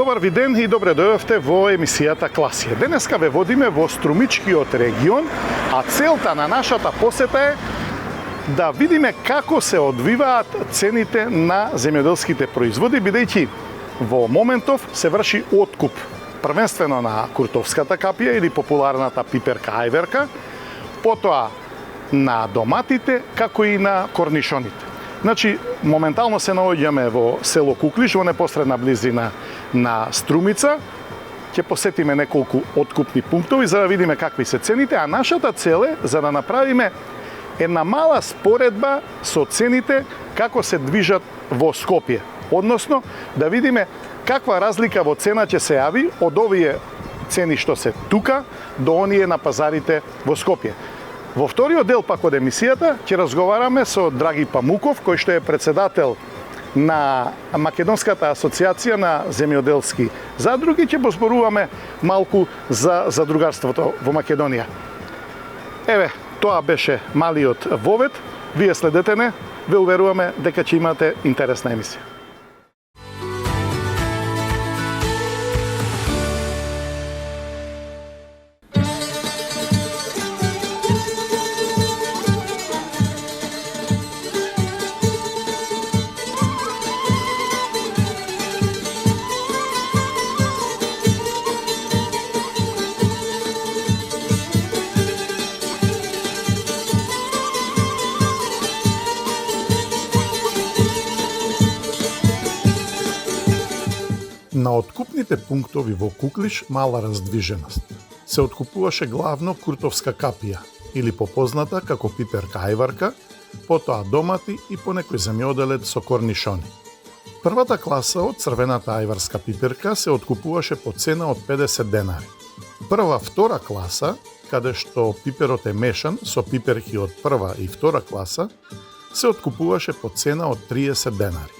Добар ви ден и добре дојдовте во емисијата Класија. Денеска ве водиме во Струмичкиот регион, а целта на нашата посета е да видиме како се одвиваат цените на земјоделските производи, бидејќи во моментов се врши откуп првенствено на куртовската капија или популарната пиперка ајверка, потоа на доматите, како и на корнишоните. Значи, моментално се наоѓаме во село Куклиш, во непосредна близина на Струмица. Ќе посетиме неколку откупни пунктови за да видиме какви се цените, а нашата цел е за да направиме една мала споредба со цените како се движат во Скопје. Односно, да видиме каква разлика во цена ќе се јави од овие цени што се тука до оние на пазарите во Скопје. Во вториот дел пак од емисијата ќе разговараме со Драги Памуков, кој што е председател на Македонската асоциација на земјоделски задруги. Ќе зборуваме малку за задругарството во Македонија. Еве, тоа беше малиот вовед. Вие следете не, ве уверуваме дека ќе имате интересна емисија. На откупните пунктови во Куклиш мала раздвиженост. Се откупуваше главно куртовска капија, или попозната како пиперка ајварка, потоа домати и понекој земјоделец со корнишони. Првата класа од црвената ајварска пиперка се откупуваше по цена од 50 денари. Втора класа, каде што пиперот е мешан со пиперки од прва и втора класа, се откупуваше по цена од 30 денари.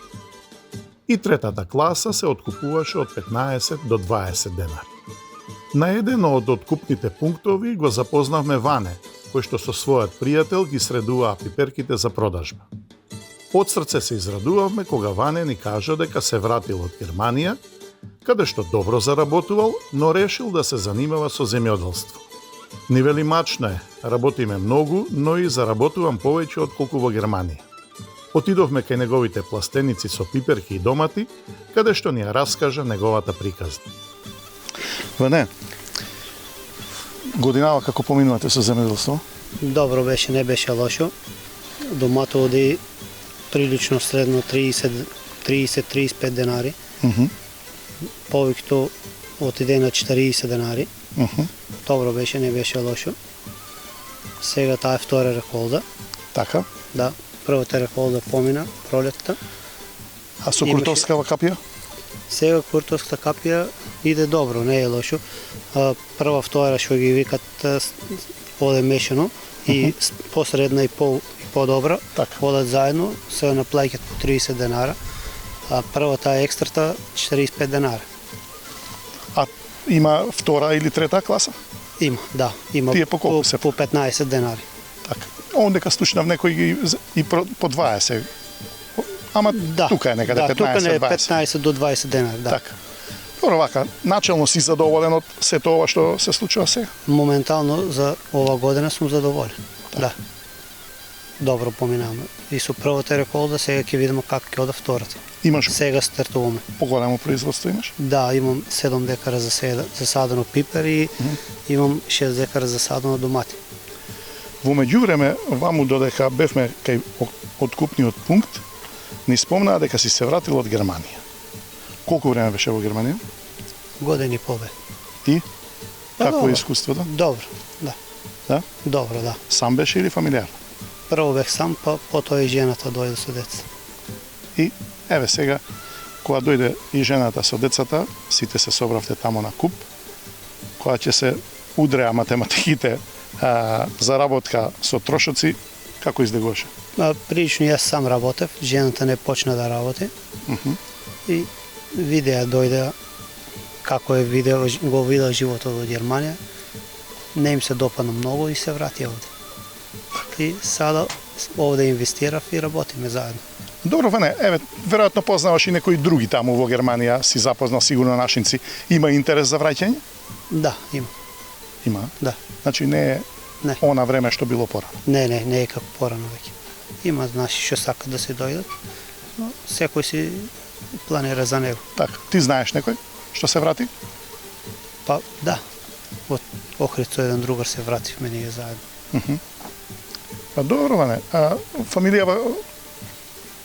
И третата класа се откупуваше од 15 до 20 денари. На еден од откупните пунктови го запознавме Ване, кој што со својот пријател ги средуваа пиперките за продажба. Од срце се израдувавме кога Ване ни кажа дека се вратил од Германија, каде што добро заработувал, но решил да се занимава со земјоделство. Ни вели мачно е, работиме многу, но и заработувам повеќе отколку во Германија. Отидовме кај неговите пластеници со пиперки и домати, каде што ни ја раскажа неговата приказна. Ване, годинава како поминувате со земјоделство? Добро беше, не беше лошо. Домато оди прилично средно 30-35 денари. Повеќето отиде на 40 денари. Добро беше, не беше лошо. Сега таа е втора реколда. Така? Да. Првата реколда помина, пролетта. А со куртовскава капија? Сега куртовска капија иде добро, не е лошо. Прва, втора што ги викат оде мешано и посредна и подобра, одат заедно, се наплаќаат по 30 денара, а првата екстрата 45 денара. А има втора или трета класа? Има, да. Има Тие по колку се? По 15 денари. Така. Ондека слушнав некој ги и по 20. Ама да, тука е некаде 15-20. Да, тука не е 15 до 20 денари, да. Така. Добро, вака, начелно си задоволен од сето ова што се случува сега? Моментално за ова година сум задоволен. Так. Да. Добро поминаваме. И со првата реколда сега ќе видиме како ќе оде втората. Имаш сега стартуваме. Поголемо производство имаш? Да, имам 7 декара засадено пипер и имам 6 декара засадено домати. Во меѓувреме, ваму додека бевме кај откупниот пункт, ни спомнаа дека си се вратил од Германија. Колку време беше во Германија? Години пове. И? Какво е искуството? Добро, да. Да? Добро, да. Сам беше или фамилиар? Прво бех сам, па потоа и жената дојде со деца. И еве сега, кога дојде и жената со децата, сите се собравте тамо на куп, кога ќе се удреа математиките заработка со трошоци, како излегуваше? Прилично јас сам работев, жената не почна да работи. И видеа дојде како е го видел животот во Германија. Не им се допадна многу и се вратија овде. И сада овде инвестирав и работиме заедно. Добро, Ване, еве, веројатно познаваш и некои други таму во Германија, си запознал сигурно нашинци. Има интерес за враќање? Да, има. Има? Да. Значи не е Не. она време што било порано. Не е како порано веќе. Има наши што сакат да се дојдат, но секој си планира за него. Така, ти знаеш некој што се врати? Па да, од Охрид со еден другар се вративме ние заедно. Па добро, Ване. А фамилија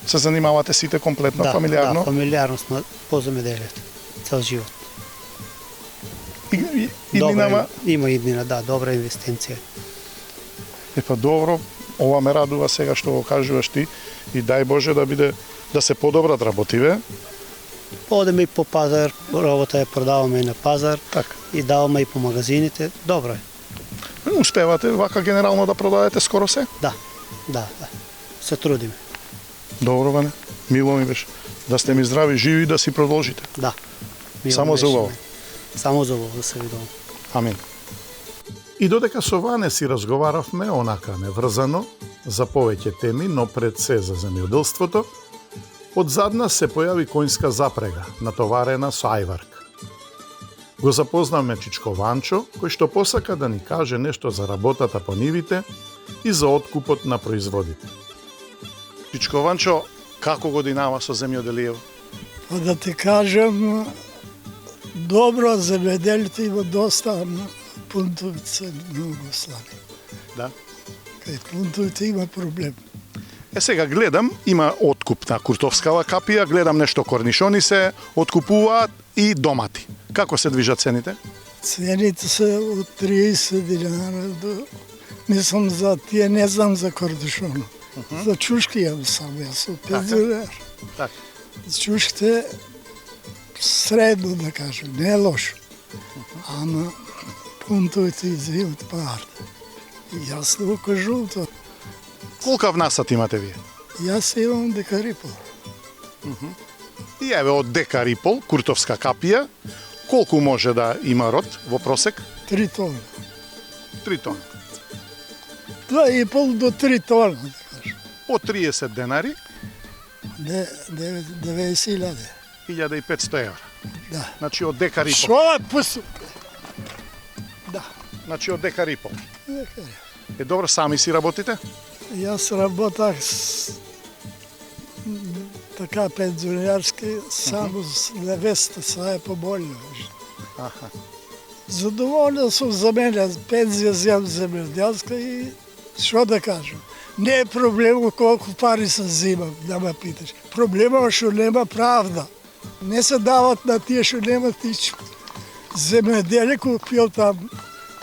се занимавате сите комплетно фамилиарно? Да, фамилиарно сме по земјоделието, цел живот. И Добра, минава... има иднина, да, добра инвестиција. Па добро, ова ме радува сега што го кажуваш ти и дај Боже да биде да се подобрат работиве. Одеме и по пазар, работа ја продаваме и на пазар, Така. и даваме и по магазините, добро е. Успевате вака генерално да продадете скоро се? Да. Се трудиме. Добро, Ване. Мило ми беше. Да сте ми здрави, живи, да си продолжите. Да. Само за убаво. Само за убаво да се видуваме. Амин. И додека со Ване си разговаравме онака неврзано за повеќе теми, но пред се за земјоделството, од зад нас се појави коњска запрега, натоварена со ајварк. Го запознавме Чичко Ванчо, кој што посака да ни каже нешто за работата по нивите и за откупот на производите. Чичко Ванчо, како годинава со земјоделието? Па да ти кажам, добро земјоделието има доста пунктовите се многу слаби. Да. Кај пунктовите има проблем. Сега гледам, има откуп на куртовскава капија, гледам нешто корнишони се откупуваат и домати. Како се движат цените? Цените се од 30 динара до... Мислам за тие, не знам за корнишоно. За чушки јам само, јас од 5 динара. Така. Чушките средно да кажем, не е лошо. Ама пунктовите изимат парта. И јас не го кажувам тоа. Колка внасат имате вие? Јас имам декарипол. И еве од декар и пол, куртовска капија, колку може да има род во просек? 3 тона. 3 тона. 2,5 до 3 тона, да кажем. Од 30 денари, 90.000. 1500 евра. Да. Значи од декар и пол. Шо е пусу? Да. Значи од декар и пол. Декари. Добро, сами си работите? Јас работах така пензионерски, само с невеста, сега е поболна. Аха. Задоволен сум за мене, пензија земам земјоделска и што да кажам. Не е проблем колку пари се земам, да ме питаш. Проблемот што нема правда. Не се дават на тие што немат ничо. Земјоделие купил там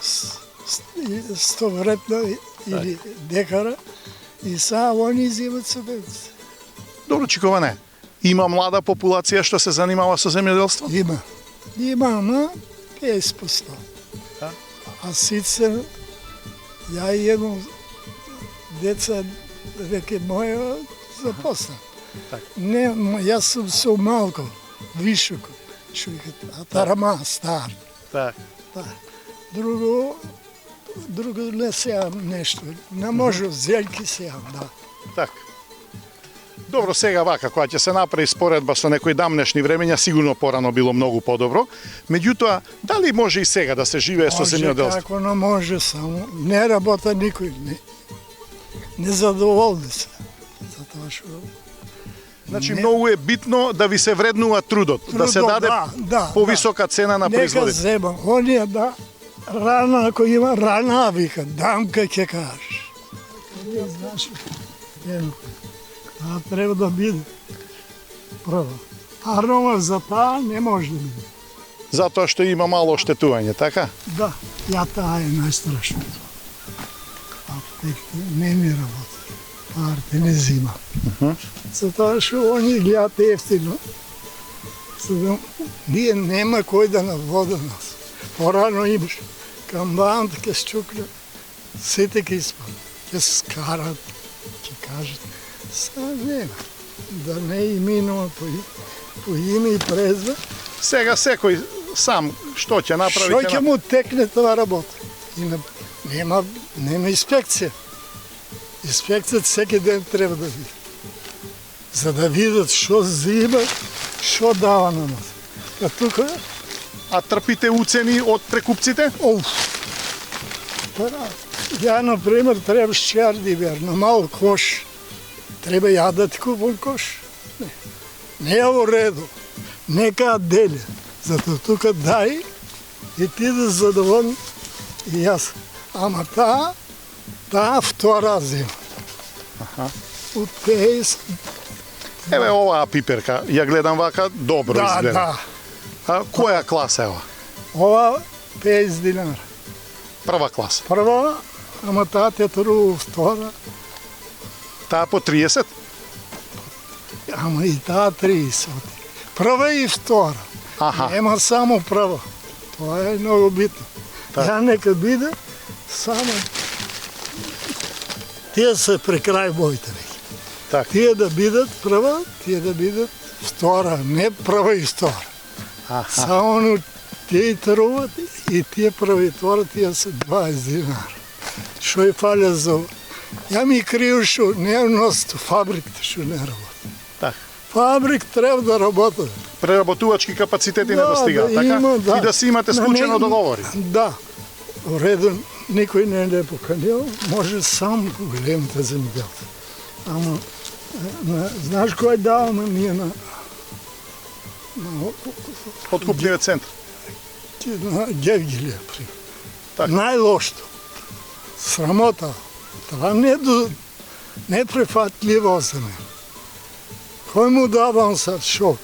100 вредна или декара и сега они земат субвенции. Добро, Чиковане, има млада популација што се занимава со земјоделство? Има, ама 50%. Да. А сите, ја имам деца, веќе моја запосна. Не, јас сум со малко, вишоко, што викат, а тарама, стар. Так. Да. Друго не сеам нешто. Не може, зелки сеам, да. Така. Добро, сега вака, кога ќе се направи споредба со некои дамнешни времења, сигурно порано било многу подобро. Меѓутоа, дали може и сега да се живее со земјоделство? Може, како не може, само не работа никој, не задоволни се. Затоа што... Значи, многу е битно да ви се вреднува трудот, да се даде повисока цена на производите. Нека зема, оние да, рана, ако има рана, вика, дам кај ќе кажеш. Не знаеш, треба да биде. Прво. А рома за таа не може да биде. Затоа што има мало оштетување, така? Да, ја таа е најстрашното. Аптеките не ми работи. Парте не зима. Затоа што они гледат ефтино. Ние нема кој да навода нас. Порано имаш. Камбаната ке счукне, сите ке испадат. Ке скарат, ке кажат. Сега нема. Да не именува по име и презна. Сега секој сам што ќе направи? Што ќе му текне тоа работа? Нема инспекција. Инспекцијата секој ден треба да биде. за да видат што зима, што дава на нас. А тука, А трпите уцени од прекупците? ја, например, треба шчардивер на мал кош. Треба ја да ти купам кош. Не е во реду. Нека деле. Зато тука дај и ти да задоволен и јас. Ама таа втора зима. Од 50. Еве оваа пиперка, ја гледам вака, добро изгледа. Да. А која класа е ова? Ова 50 динара. Прва класа. Прва, ама таа те тру втора, Таа по 30? ама и таа 30. Прва и втора. Аха. Нема само прва. Тоа е многу битно. Ја нека биде само тие се при крај боите веќе. Так. Тие да бидат прва, тие да бидат втора, не прва и втора. Само тие труват и тие прва и втора, тие се 20 динара. Што и фаля за ова? Ја ми крiju што не носат фабриките што не работи. Так. Фабрик треба да работи. Преработувачки капацитети недостигаат, така? има, И да си имате склучено договори. Да. Во реду, никој не е поканил, може сам големите земјоделци. Ама, знаеш кој даваме ние на Откупниот центар. на Гевгилија, Так. најлошто. Срамота. Това не прифатливо за мен. Кој му давам сад шок?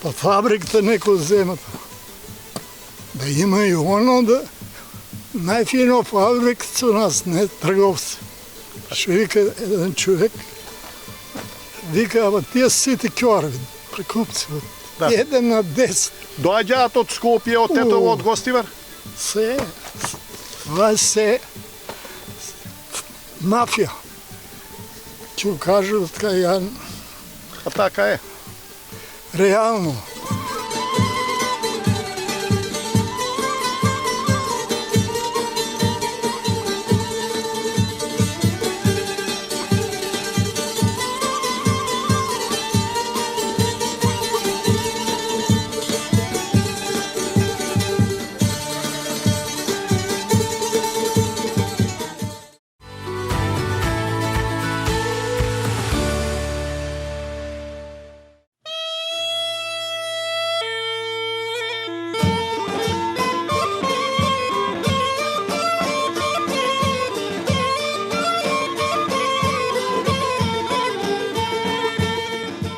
Па фабриката некој земат. Да има и оно да најфино фабриката у нас, не трговци. Што вика еден човек, вика, ама тие сите ќорви, прекупци, Да. 1 на 10. Доаѓаат од Скопје, од Тетово, од Гостивар? Се, това се мафија. Ќе кажу така ја А така е. реално.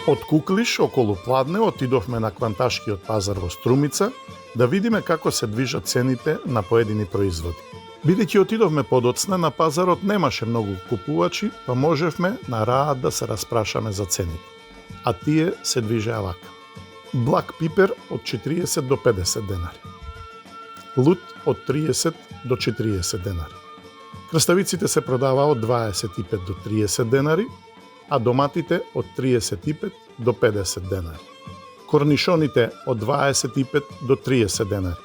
Од Куклиш, околу Пладне, отидовме на кванташкиот пазар во Струмица да видиме како се движат цените на поедини производи. Бидејќи отидовме подоцна, на пазарот немаше многу купувачи, па можевме на раат да се распрашаме за цените. А тие се движеа вака. Блак пипер од 40 до 50 денари. Лут од 30 до 40 денари. Краставиците се продаваа од 25 до 30 денари, а доматите од 35 до 50 денари. Корнишоните од 25 до 30 денари.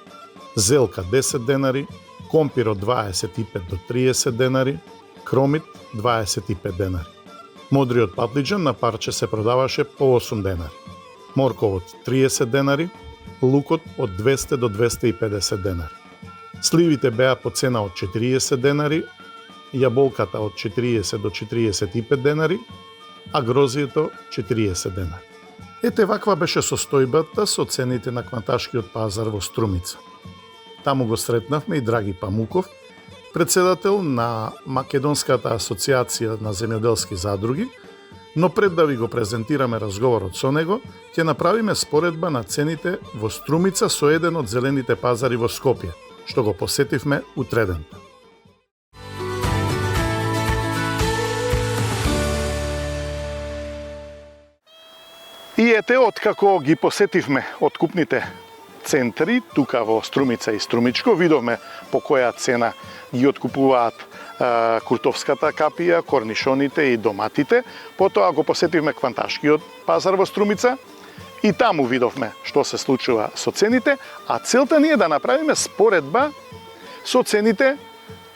Зелка 10 денари, компир од 25 до 30 денари, кромит 25 денари. Модриот патлиџан на парче се продаваше по 8 денари. Морковот 30 денари, лукот од 200 до 250 денари. Сливите беа по цена од 40 денари, јаболката од 40 до 45 денари, а грозието 40 денари. Ете ваква беше состојбата со цените на кванташкиот пазар во Струмица. Таму го сретнавме и Драги Памуков, председател на Македонската асоциација на земјоделски задруги, но пред да ви го презентираме разговорот со него, ќе направиме споредба на цените во Струмица со еден од зелените пазари во Скопје, што го посетивме утреден. И ете, откако ги посетивме откупните центри, тука во Струмица и Струмичко, видовме по која цена ги откупуваат куртовската капија, корнишоните и доматите. Потоа го посетивме кванташкиот пазар во Струмица и таму видовме што се случува со цените, а целта ни е да направиме споредба со цените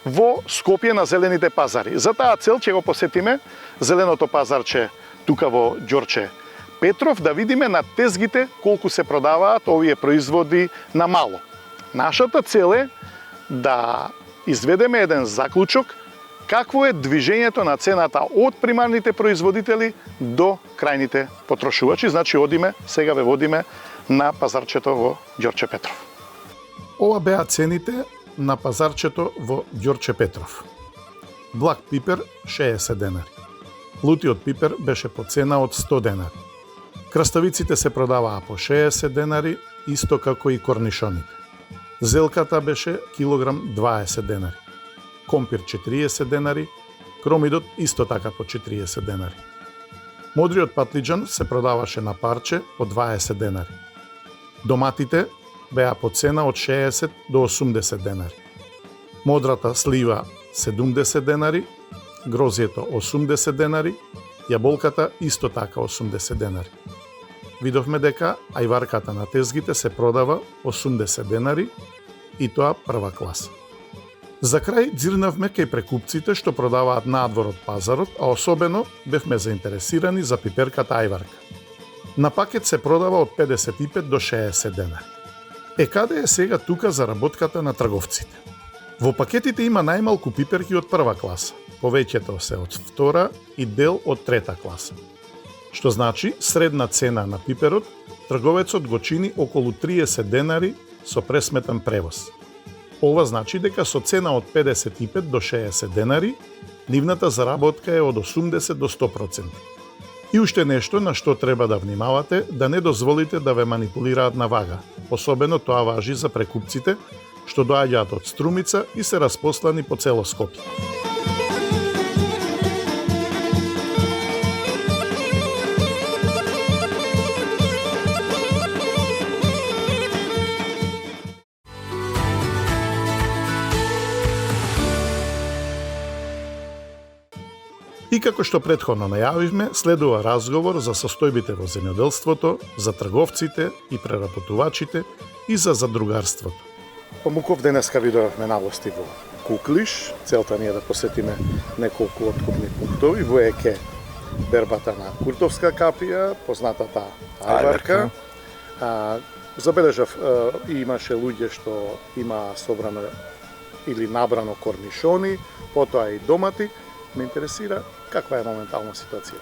во Скопје на зелените пазари. За таа цел ќе го посетиме зеленото пазарче тука во Ѓорче Петров, да видиме на тезгите колку се продаваат овие производи на мало. Нашата цел е да изведеме еден заклучок какво е движењето на цената од примарните производители до крајните потрошувачи. Значи, сега ве водиме на пазарчето во Ѓорче Петров. Ова беа цените на пазарчето во Ѓорче Петров. Благ пипер 60 денари. Лутиот пипер беше по цена од 100 денари. Краставиците се продаваа по 60 денари, исто како и корнишоните. Зелката беше килограм 20 денари. Компир 40 денари, кромидот исто така по 40 денари. Модриот патлиџан се продаваше на парче по 20 денари. Доматите беа по цена од 60 до 80 денари. Модрата слива 70 денари, грозието 80 денари, јаболката исто така 80 денари. Видовме дека ајварката на тезгите се продава 80 денари и тоа прва класа. За крај дзирнавме кај прекупците што продаваат надвор од пазарот, а особено бевме заинтересирани за пиперката ајварка. На пакет се продава од 55 до 60 денари. Каде е сега тука заработката на трговците? Во пакетите има најмалку пиперки од прва класа, повеќето се од втора и дел од трета класа. Што значи, средна цена на пиперот, трговецот го чини околу 30 денари со пресметен превоз. Ова значи дека со цена од 55 до 60 денари, нивната заработка е од 80 до 100%. И уште нешто на што треба да внимавате, да не дозволите да ве манипулираат на вага. Особено тоа важи за прекупците, што доаѓаат од Струмица и се распослани по цело Скопје. И како што претходно најавивме, следува разговор за состојбите во земјоделството, за трговците и преработувачите и за задругарството. Помуков, денеска видовме новости во Куклиш. Целта ни е да посетиме неколку откупни пунктови во ЕК бербата на куртовска капија, познатата ајварка. Забележав, имаше луѓе што има собрано или набрано корнишони, потоа и домати. Ме интересира каква е моментална ситуација.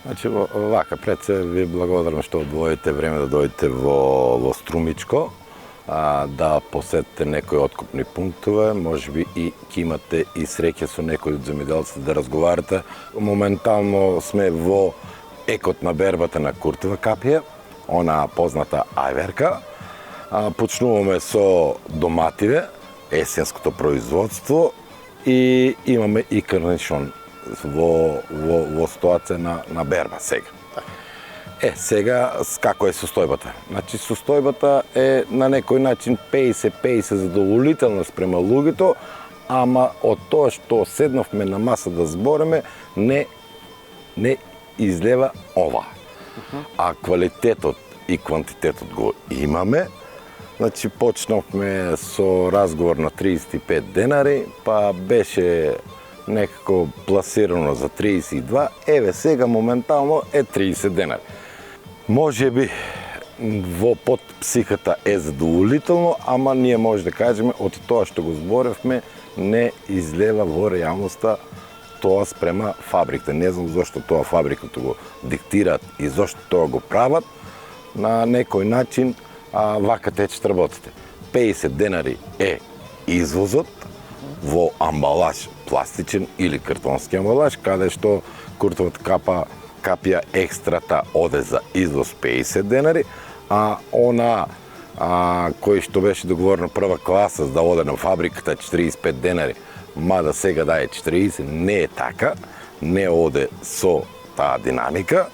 Значи, вака, пред се ви благодарам што одвоите време да дојдете во Струмичко, да посетите некои откупни пунктове, можеби и ќе имате и среќа со некои од земјоделците да разговарате. Моментално сме во екот на бербата на куртова капија, она позната ајверка. Почнуваме со домативе, есенското производство, и имаме и корнишон во стојаце на берба сега. Сега, како е состојбата? Значи, состојбата е на некој начин 50-50 задоволителна спрема луѓето, ама од тоа што седнавме на маса да збореме, не излева ова. А квалитетот и квантитетот го имаме. Значи, почнавме со разговор на 35 денари, па беше некако пласирано за 32, еве сега моментално е 30 денари. Може би во подпсихата е задоволително, ама ние може да кажеме од тоа што го зборевме не излева во реалноста тоа спрема фабриката. Не знам зошто тоа фабриката го диктираат и зошто тоа го прават. На некој начин вака течат работите. 50 денари е извозот во амбалаж пластичен или картонски амбалаж, каде што куртовата капија екстрата оде за извоз 50 денари, а она кој што беше договорено прва класа да оде на фабриката 45 денари, мада сега да е 40, не е така, не оде со таа динамика,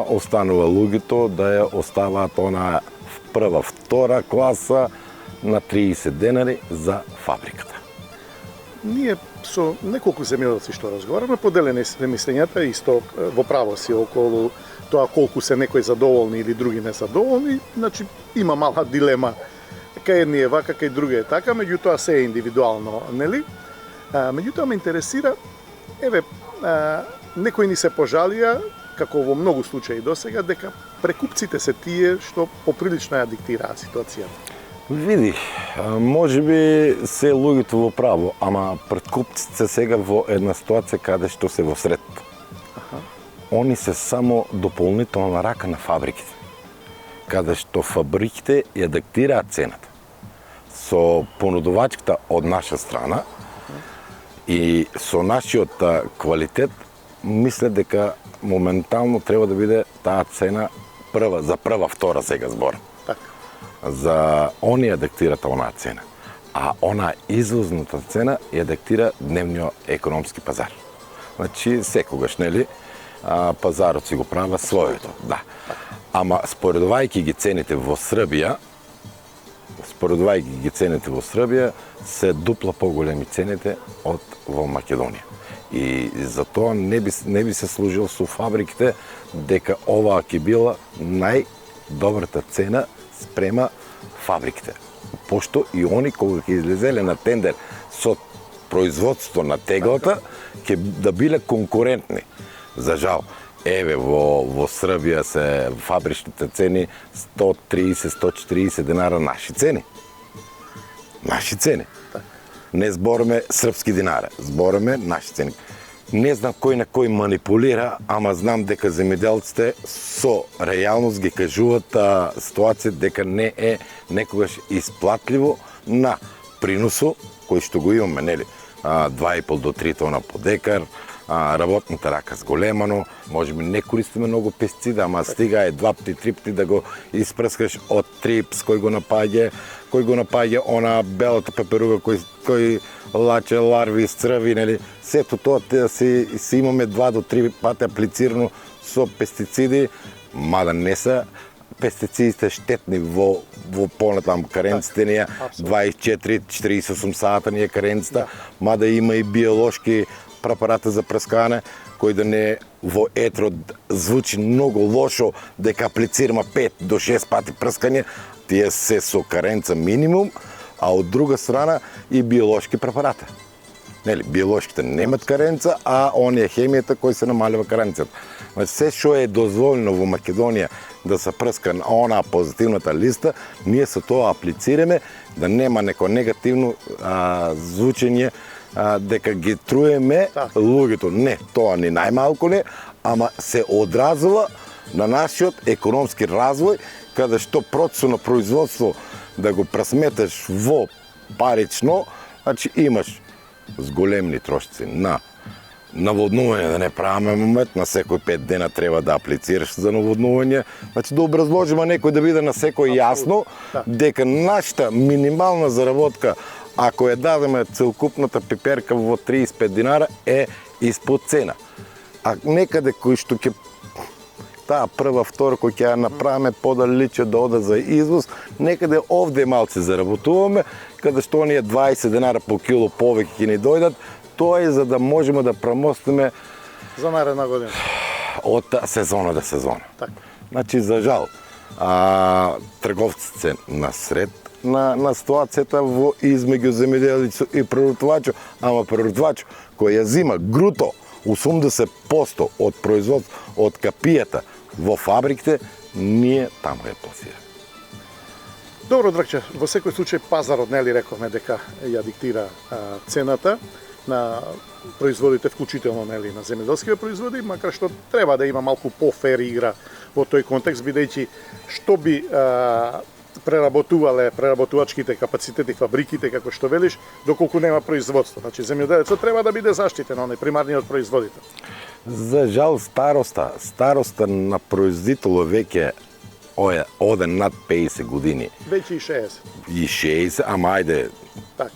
останува луѓето да ја оставаат она прва, втора класа на 30 денари за фабриката. Ние со неколку земјоделци што разговараме, поделени се мислењата исто во право си околу тоа колку се некои задоволни или други не задоволни. Значи, има мала дилема. Кај едни е вака, кај други е така, меѓутоа се е индивидуално, нели? Меѓутоа ме интересира, еве, некои ни се пожалија како во многу случаи досега, дека прекупците се тие што поприлично ја диктираат ситуацијата. Види, може би се луѓето во право, ама прекупците се сега во една ситуација каде што се во сред. Они се само дополнителна рака на фабриките, каде што фабриките ја диктираат цената. Со понудувачката од наша страна и со нашиот квалитет, мисле дека моментално треба да биде таа цена прва, за прва, втора сега збор. За оние диктират онаа цена, а онаа извозната цена ја диктира дневниот економски пазар. Значи, секогаш, нели, пазарот си го права своето. Да. Ама споредувајќи ги цените во Србија, се дупла поголеми цените од во Македонија. И затоа не би се служил со фабриките дека оваа ќе била најдобрата цена спрема фабриките. Пошто и они кога ќе излезеле на тендер со производство на теглата, ќе да биле конкурентни. За жал, еве во Србија се фабричните цени 130-140 динара наши цени. Наши цени. Не збориме српски динара, збориме наши цени. Не знам кој на кој манипулира, ама знам дека земјоделците со реалност ги кажуваат ситуација дека не е некогаш исплатливо на приносу кој што го имаме, нели, 2,5 до 3 тона по декар, работната рака зголемано, можеби не користиме многу пестициди, ама стига е 2 пати, 3 пати да го испрскаш од трипс кој го напаѓа она белата пеперуга кој лаче ларви, црви, нели, сето тоа си имаме 2 до 3 пати аплицирано со пестициди, мада не се пестицидите штетни во понатам каренците ни 24-48 сата ни е каренцата, мада има и биолошки препарати за прскане, кој да не во етро звучи многу лошо дека аплицираме 5 до 6 пати прскање, тие се со каренца минимум, а од друга страна и биолошки препарати. Нели, биолошките немат каренца, а оние хемијата кој се намалива каренцата. Значи, се што е дозволено во Македонија да се прска на онаа позитивната листа, ние со тоа аплицираме да нема неко негативно звучење дека ги труеме луѓето. Не, тоа ни најмалку не, ама се одразува на нашиот економски развој, каде што процесот на производство да го пресметеш во парично, значи имаш зголемни трошци на наводнување, да не правиме момент, на секој 5 дена треба да аплицираш за наводнување. Значи да образложиме некој да биде на секој јасно дека нашата минимална заработка, ако ја дадеме целокупната пиперка во 35 динара, е испод цена. А некаде кој што ќе таа прва, втора кој ќе ја направиме подалече да ода за извоз, некаде овде малце заработуваме, каде што оние 20 динара по кило повеќе ќе ни дојдат, тоа е за да можеме да премостиме за наредна година од сезона до сезона. Така. Значи, за жал, трговците насред на ситуацијата во измеѓу земјоделец и преработвачо, ама преработвачо кој ја зима груто 80% од производство од капијата во фабриките, ние таму ја пласираме. Добро, Драгче, во секој случај пазарот, нели рековме дека ја диктира цената на производите, вклучително, нели, на земјоделските производи, макар што треба да има малку по-фер игра во тој контекст, бидејќи што би преработувале преработувачките капацитети, фабриките, како што велиш, доколку нема производство. Значи, земјоделецот треба да биде заштитен, оној примарниот производител. За жал, староста на производителот веќе оде над 50 години. Веќе и 60. И 60, ама ајде,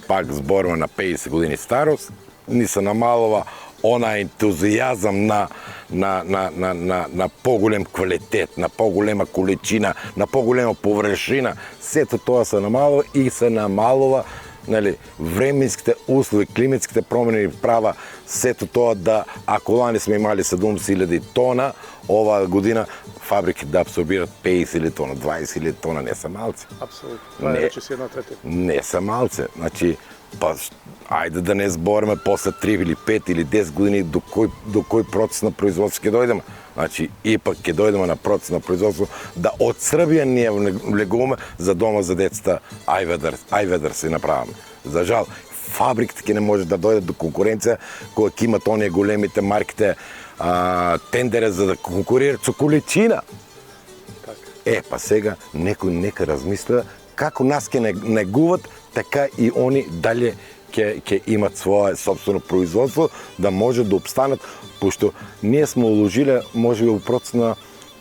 пак збориме на 50 години старост, ни се намалува она ентузијазам на поголем квалитет, на поголема количина, на поголема површина. Сето тоа се намалува и се намалува, нели, временските услови, климатските промени права сето тоа да, ако лани сме имали 70.000 тона, оваа година фабрики да абсорбират 50.000 тона, 20.000 тона, не се малце. Апсолутно. Това е рече си 1/3. Не се малце. Значи, Па, ајде да не збориме после 3 или 5 или 10 години до кој процес на производство ќе дојдеме. Значи, ипак ќе дојдеме на процес на производство да од Србија ние влегуваме за дома за децата ајведер се направаме. За жал, фабриките ќе не може да дојдат до конкуренција кога ќе имат оние големите марките тендере за да конкурираат со количина. Па сега некој нека размисля како нас ќе негуват, така и они дале ќе имат свое собствено производство, да може да обстанат, пошто ние сме уложиле можеби во процес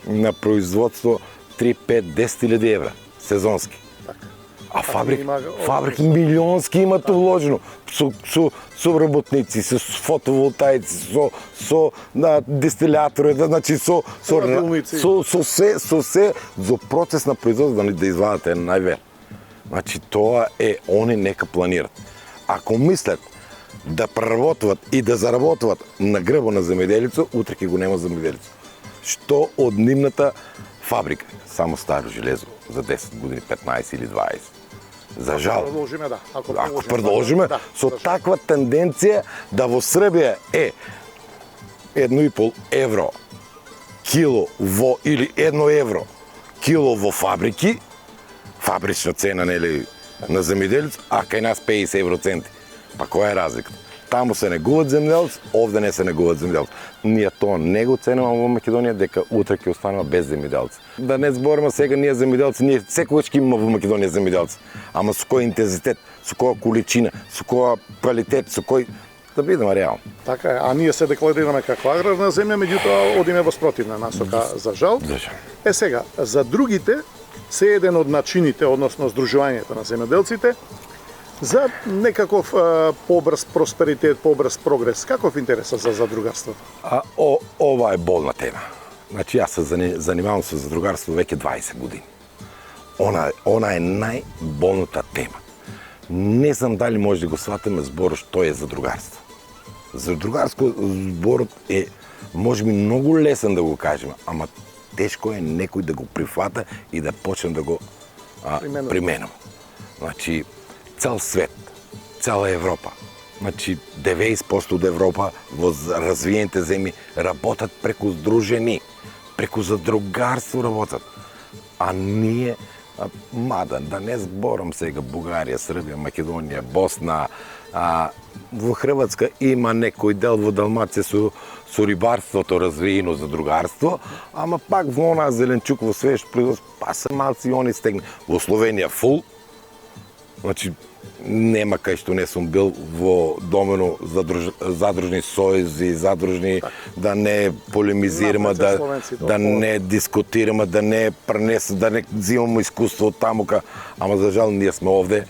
на производство 3, 5, 10 илјади евра сезонски. А фабрики милионски имат уложено со работници, со фотоволтаици, со дистилатори, значи со се за процес на производство да извадат највер. Значи тоа они нека планират. Ако мислят да преработват и да заработват на грбо на земјоделецот, утре ќе го нема земјоделецот. Што од нивната фабрика? Само старо железо за 10 години, 15 или 20. За жал. Ако продолжиме со таква тенденција да во Србија 1,5 евро кило во или 1 евро кило во фабрики, фабрична цена нели на земјоделец, а кај нас 50 евроценти. Па која е разликата? Таму се негуваат земјоделци, овде не се негуваат земјоделци. Ние тоа не го ценуваме во Македонија, дека утре ќе останеме без земјоделци. Да не збориме сега ние земјоделци, ние секогаш ќе имаме во Македонија земјоделци. Ама со кој интензитет, со која количина, со која квалитет, со кој да бидеме реално. Така е, а ние се декларираме каква аграрна земја, меѓутоа одиме во спротивна насока за жал. Сега, за другите се еден од начините, односно здружувањето на земјоделците, за некаков побрз просперитет, побрз прогрес. Каков интересот за задругарството? Ова е болна тема. Значи, јас се занимавам со задругарство веќе 20 години. Она е најболната тема. Не знам дали може да го сватиме зборот што е задругарство. Задругарство зборот е можеби многу лесен да го кажеме, ама тешко е некој да го прифата и да почне да го применува. Значи, цел свет, цела Европа, значи 90% од Европа во развиените земји работат преку здружени, преку задругарство работат. А ние, мада, да не зборам сега Бугарија, Србија, Македонија, Босна, во Хрватска има некој дел во Далмација со рибарството развиено задругарство, ама пак во онаа зеленчуково свеж производство, па се малци они стегне. Во Словенија фул, значи нема кај што не сум бил во домено задружни сојузи, задружни, да не полемизираме, да не дискутираме, да не пренесеме, да не взимаме искуство од тамука, ама за жал ние сме овде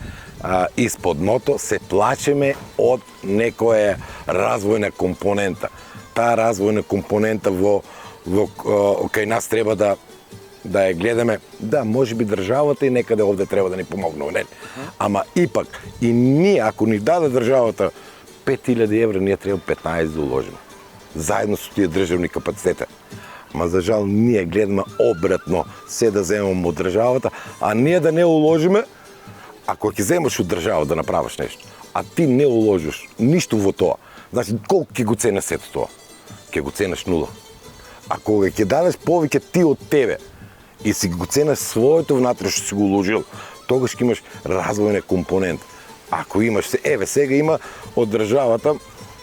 испод дното, се плачеме од некоја развојна компонента. Таа развојна компонента кај нас треба да ја гледаме, да, можеби државата и некаде овде треба да ни помогне, нели? Ама ипак, и ние, ако ни даде државата 5000 евра, ние треба 15 да уложиме. Заедно со тие државни капацитета. Ма за жал, ние гледаме обратно, се да земеме од државата, а ние да не уложиме, ако ќе земеш од држава да направиш нешто, а ти не уложиш ништо во тоа, значи колку ќе го ценеш сето тоа? Ќе го ценеш нула. А кога ќе дадеш повеќе ти од тебе, и си го ценеш своето внатре што си го уложил, тогаш ќе имаш развојна компонент. Ако имаш сега има од државата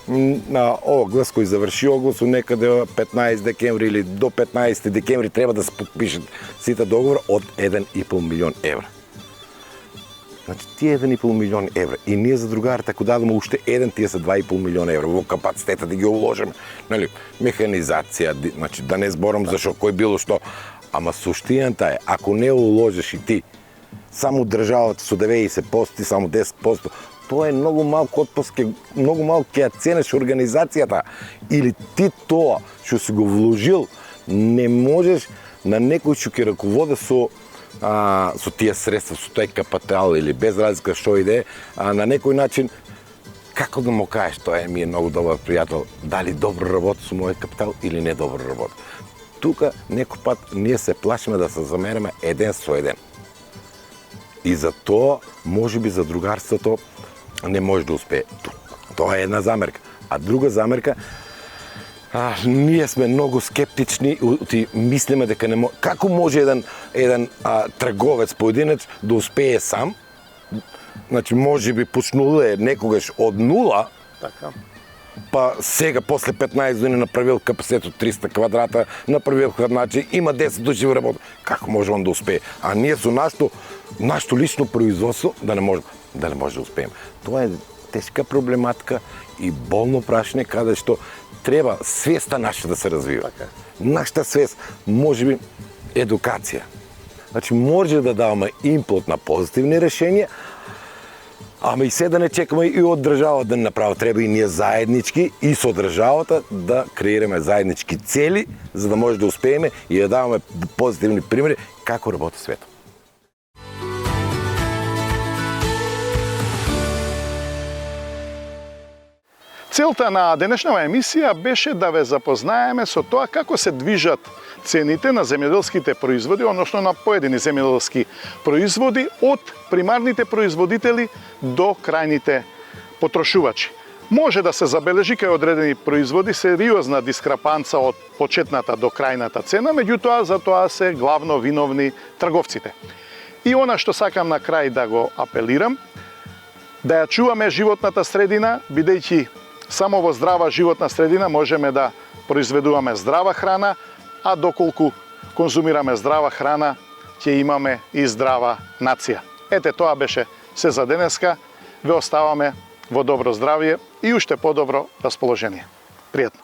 на оглас кој заврши оглас некаде 15 декември или до 15 декември треба да се подпишат сите договори од 1,5 милион евра. Значи тие 1,5 милион евра и ние задругарите ако дадеме уште еден, тие се 2,5 милион евра во капацитета да ги уложиме, нели, механизација, значи да не зборам за што кој било што. Ама суштината е, ако не уложиш и ти, само државата со 90%, ти само 10%, тоа е многу малку отпуск, многу малку ќе ја ценеш организацијата. Или ти тоа што си го вложил, не можеш на некој што ќе раководи со тие средства, со тој капитал или без разлика што иде, на некој начин, како да му кажеш, тоа ми е многу добар пријател, дали добро работи со мојот капитал или не добро работи. Тука некој пат ние се плашиме да се замереме еден со еден. И за тоа, можеби задругарството не може да успее. Тоа е една замерка. А друга замерка, ние сме многу скептични и мислиме дека не може. Како може еден трговец поединец да успее сам? Значи, може би почнуле некогаш од нула, Така. па сега после 15 години направил капацитет од 300 квадрата, направил хладначи, има 10 души во работа. Како може он да успее? А ние со нашето лично производство да не може да успееме. Тоа е тешка проблематика и болно прашање каде што треба свеста наша да се развива. Така. Нашата свест, можеби едукација. Значи може да даваме импут на позитивни решенија, ама и се да не чекаме и од државата да не направи. Треба и ние заеднички и со државата да креираме заеднички цели, за да може да успееме и да даваме позитивни примери како работи светот. Целта на денешнава емисија беше да ве запознаеме со тоа како се движат цените на земјоделските производи, односно на поедини земјоделски производи од примарните производители до крајните потрошувачи. Може да се забележи кај одредени производи сериозна дискрапанца од почетната до крајната цена, меѓутоа за тоа се главно виновни трговците. И она што сакам на крај да го апелирам, да ја чуваме животната средина, бидејќи само во здрава животна средина можеме да произведуваме здрава храна, а доколку конзумираме здрава храна, ќе имаме и здрава нација. Ете, тоа беше се за денеска. Ве оставаме во добро здравје и уште подобро расположение. Пријатно!